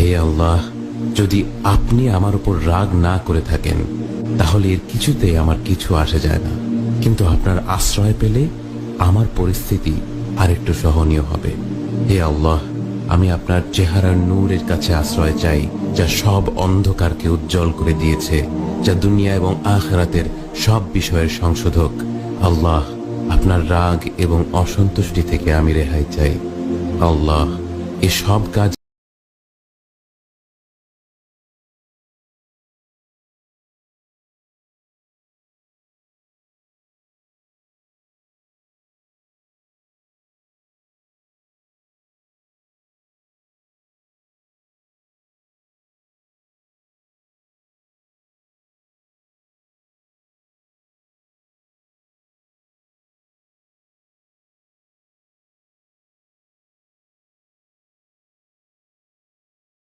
হে আল্লাহ, যদি আপনি আমার উপর রাগ না করে থাকেন তাহলে এর কিছুতেই আমার কিছু আসে যায় না, কিন্তু আপনার আশ্রয় পেলে আমার পরিস্থিতি আরেকটু সহনীয় হবে। হে আল্লাহ, আমি আপনার চেহারার নূরের কাছে আশ্রয় চাই, যা সব অন্ধকারকে উজ্জ্বল করে দিয়েছে, যা দুনিয়া এবং আখিরাতের সব বিষয়ের সংশোধক। আল্লাহ, আপনার রাগ এবং অসন্তুষ্টি থেকে আমি রেহাই চাই। আল্লাহ, এ সব কাজ